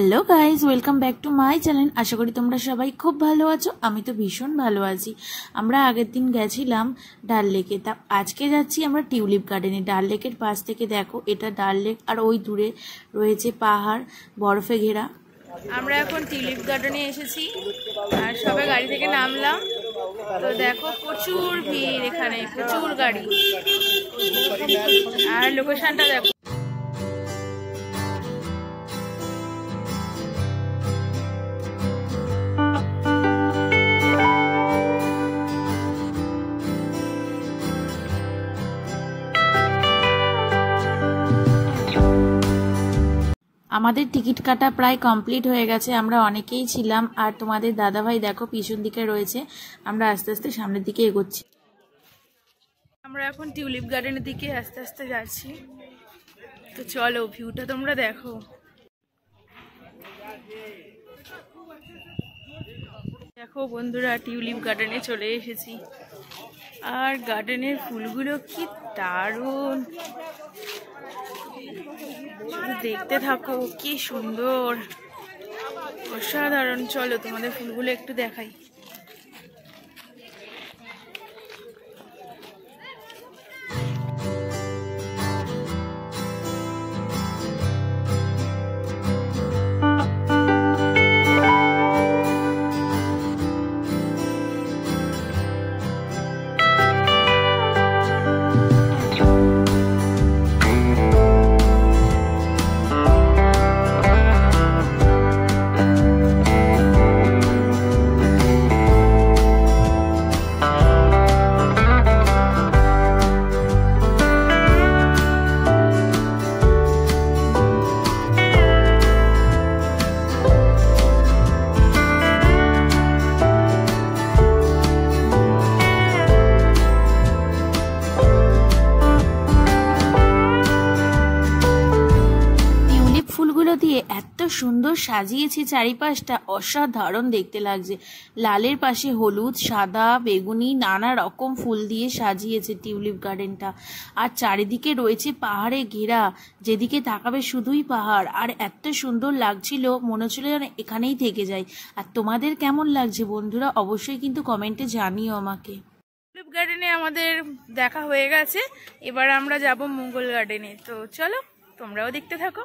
Hello guys, welcome back to my channel. আশা করি তোমরা সবাই খুব ভালো আছো। আমি তো ভীষণ ভালো আছি। আমরা আগের দিন গেছিলাম ডাল লেকে, তা আজকে যাচ্ছি আমরা টিউলিপ গার্ডেনে। ডাল লেকের পাশ থেকে দেখো, এটা ডাল লেক আর ওই দূরে রয়েছে পাহাড় বরফে ঘেরা। আমরা এখন টিউলিপ গার্ডেনে এসেছি আর সবাই গাড়ি থেকে নামলাম। তো দেখো প্রচুর ভিড়, এখানে প্রচুর গাড়ি আর লোকেশনটা দেখো। আমাদের টিকিট কাটা প্রায় কমপ্লিট হয়ে গেছে, আমরা অনেকেই ছিলাম। আর তোমাদের দাদাভাই দেখো পিছন দিকে রয়েছে। আমরা আস্তে আস্তে সামনের দিকে এগোচ্ছি। আমরা এখন টিউলিপ গার্ডেনের দিকে আস্তে আস্তে যাচ্ছি। তো চলো, ভিউটা তোমরা দেখো। দেখো বন্ধুরা, টিউলিপ গার্ডেনে চলে এসেছি। আর গার্ডেনের ফুলগুলো কি দারুণ, দেখতে থাকো, কি সুন্দর, অসাধারণ। চলো তোমাদের ফুলগুলো একটু দেখাই। দিয়ে এত সুন্দর সাজিয়েছে চারিপাশটা, অসাধারণ দেখতে লাগছে। লালের পাশে হলুদ, সাদা, বেগুনি নানা রকম ফুল দিয়ে সাজিয়েছে টিউলিপ গার্ডেনটা। আর চারিদিকে রয়েছে পাহাড়ে ঘেরা, যেদিকে তাকাবে শুধুই পাহাড়। আর এত সুন্দর লাগছিল, মনে হচ্ছিল যেন এখানেই থেকে যাই। আর তোমাদের কেমন লাগছে বন্ধুরা, অবশ্যই কিন্তু কমেন্টে জানিও আমাকে। টিউলিপ গার্ডেনে আমাদের দেখা হয়ে গেছে, এবার আমরা যাব মঙ্গল গার্ডেনে। তো চলো তোমরাও দেখতে থাকো।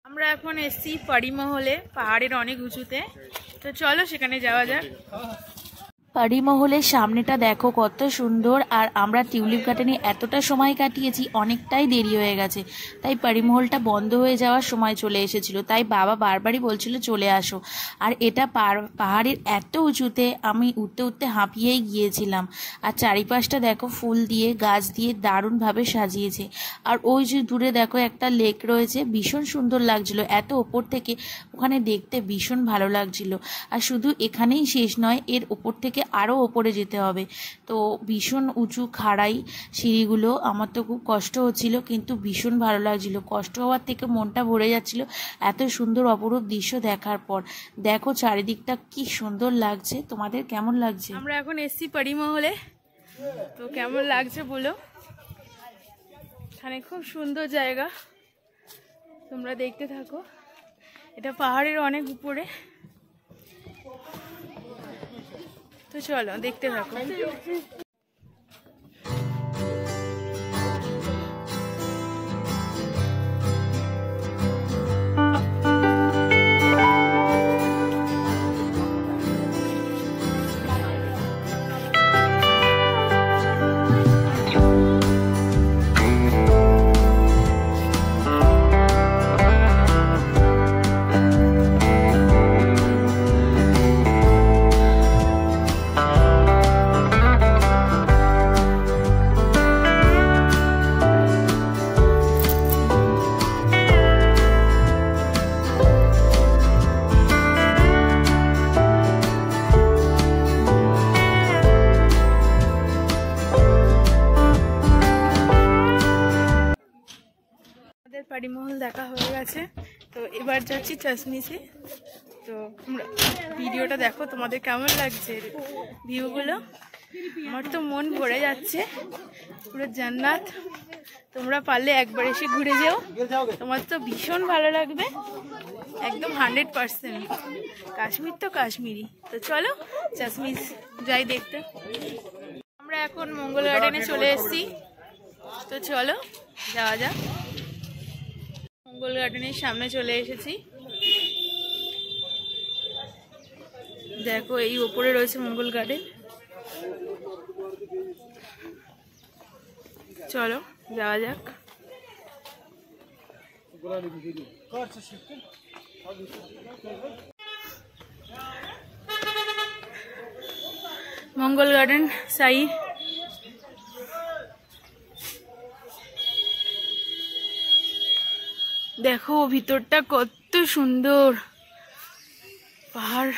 আমরা এখন এসছি পাড়িমহলে, পাহাড়ের অনেক উঁচুতে। তো চলো সেখানে যাওয়া যাক। পাড়িমহলের সামনেটা দেখো কত সুন্দর। আর আমরা টিউলিপ গার্ডেনে এতটা সময় কাটিয়েছি, অনেকটাই দেরি হয়ে গেছে, তাই পাড়িমহলটা বন্ধ হয়ে যাওয়ার সময় চলে এসেছিল। তাই বাবা বারবারই বলছিল চলে আসো। আর এটা পাহাড়ের এত উঁচুতে, আমি উঠতে উঠতে হাঁপিয়েই গিয়েছিলাম। আর চারিপাশটা দেখো ফুল দিয়ে গাছ দিয়ে দারুণভাবে সাজিয়েছে। আর ওই যে দূরে দেখো একটা লেক রয়েছে, ভীষণ সুন্দর লাগছিল। এত ওপর থেকে ওখানে দেখতে ভীষণ ভালো লাগছিল। আর শুধু এখানেই শেষ নয়, এর ওপর থেকে আরও ওপরে যেতে হবে। তো ভীষণ উঁচু খাড়াই সিঁড়িগুলো, আমার তো খুব কষ্ট হচ্ছিল, কিন্তু ভীষণ ভালো লাগছিল। কষ্ট হওয়ার থেকে মনটা ভরে যাচ্ছিল এত সুন্দর অপরূপ দৃশ্য দেখার পর। দেখো চারিদিকটা কি সুন্দর লাগছে। তোমাদের কেমন লাগছে? আমরা এখন এসছি পাড়িমহলে, তো কেমন লাগছে বলো। এখানে খুব সুন্দর জায়গা, তোমরা দেখতে থাকো। এটা পাহাড়ের অনেক উপরে। তো চলো দেখতে থাকো। পাড়িমহল দেখা হয়ে গেছে, তো এবার যাচ্ছি চশমিশে। তো ভিডিওটা দেখো, তোমাদের কেমন লাগছে ভিউগুলো। আমার তো মন ভরে যাচ্ছে, পুরো জান্নাত। তোমরা পারলে একবার এসে ঘুরে যেও, তোমার তো ভীষণ ভালো লাগবে, একদম 100%। কাশ্মীর তো কাশ্মীরি। তো চলো চাশমিশ যাই দেখতে। আমরা এখন মঙ্গল গার্ডেনে চলে এসেছি, তো চলো যাওয়া যাক। মঙ্গল গার্ডেনের সামনে চলে এসেছি। দেখো এই ওপরে রয়েছে মঙ্গল গার্ডেন। চলো যাওয়া যাক। মঙ্গল গার্ডেন সাই। দেখো ভিতরটা কত সুন্দর, পাহাড়।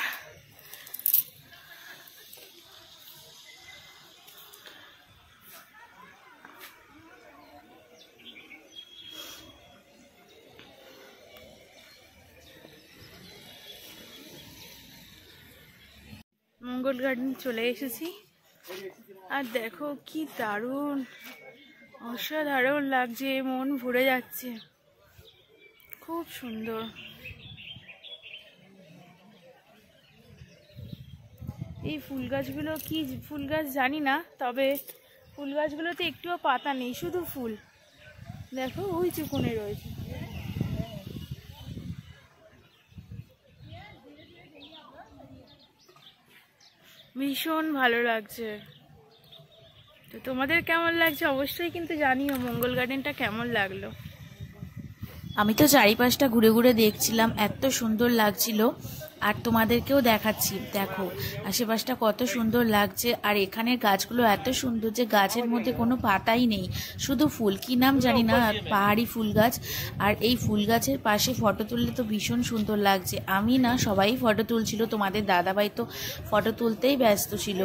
মঙ্গল গার্ডেন চলে এসেছি, আর দেখো কি দারুণ, অসাধারণ লাগছে, মন ভরে যাচ্ছে, খুব সুন্দর। এই ফুল গাছগুলো কি ফুল গাছ জানি না, তবে ফুল গাছগুলোতে একটুও পাতা নেই, শুধু ফুল। দেখো ওই চুকুনে রয়েছে। ভীষণ ভালো লাগছে। তো তোমাদের কেমন লাগছে অবশ্যই কিন্তু জানিও, মঙ্গল গার্ডেনটা কেমন লাগলো। আমি তো চারিপাশটা ঘুরে ঘুরে দেখছিলাম, এত সুন্দর লাগছিল, আর তোমাদেরকেও দেখাচ্ছি। দেখো আশেপাশটা কত সুন্দর লাগছে, আর এখানের গাছগুলো এত সুন্দর যে গাছের মধ্যে কোনো পাতাই নেই, শুধু ফুল। কি নাম জানি না, পাহাড়ি ফুল গাছ। আর এই ফুল গাছের পাশে ফটো তুললে তো ভীষণ সুন্দর লাগছে। আমি না, সবাই ফটো তুলছিল, তোমাদের দাদাভাই তো ফটো তুলতেই ব্যস্ত ছিল,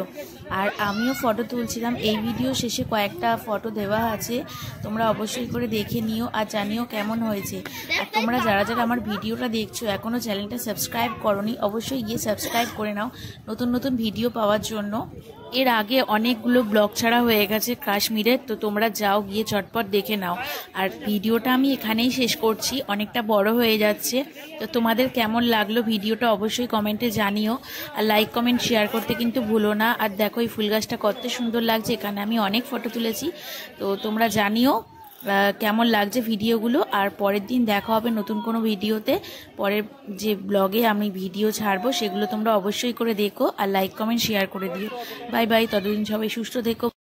আর আমিও ফটো তুলছিলাম। এই ভিডিও শেষে কয়েকটা ফটো দেওয়া আছে, তোমরা অবশ্যই করে দেখে নিও আর জানিও কেমন হয়েছে। আর তোমরা যারা যারা আমার ভিডিওটা দেখছো এখনো চ্যানেলটা সাবস্ক্রাইব করোনি, অবশ্যই গিয়ে সাবস্ক্রাইব করে নাও নতুন নতুন ভিডিও পাওয়ার জন্য। এর আগে অনেকগুলো ব্লগ ছাড়া হয়ে গেছে কাশ্মীরের, তো তোমরা যাও গিয়ে চটপট দেখে নাও। আর ভিডিওটা আমি এখানেই শেষ করছি, অনেকটা বড় হয়ে যাচ্ছে। তো তোমাদের কেমন লাগলো ভিডিওটা অবশ্যই কমেন্টে জানিও, আর লাইক কমেন্ট শেয়ার করতে কিন্তু ভুলো না। আর দেখো এই ফুল গাছটা কত সুন্দর লাগছে, এখানে আমি অনেক ফটো তুলেছি। তো তোমরা জানিও কেমন লাগছে ভিডিওগুলো। আর পরের দিন দেখা হবে নতুন কোনো ভিডিওতে। পরের যে ব্লগে আমি ভিডিও ছাড়বো সেগুলো তোমরা অবশ্যই করে দেখো, আর লাইক কমেন্ট শেয়ার করে দিও। বাই বাই, ততদিন সবাই সুস্থ থেকো।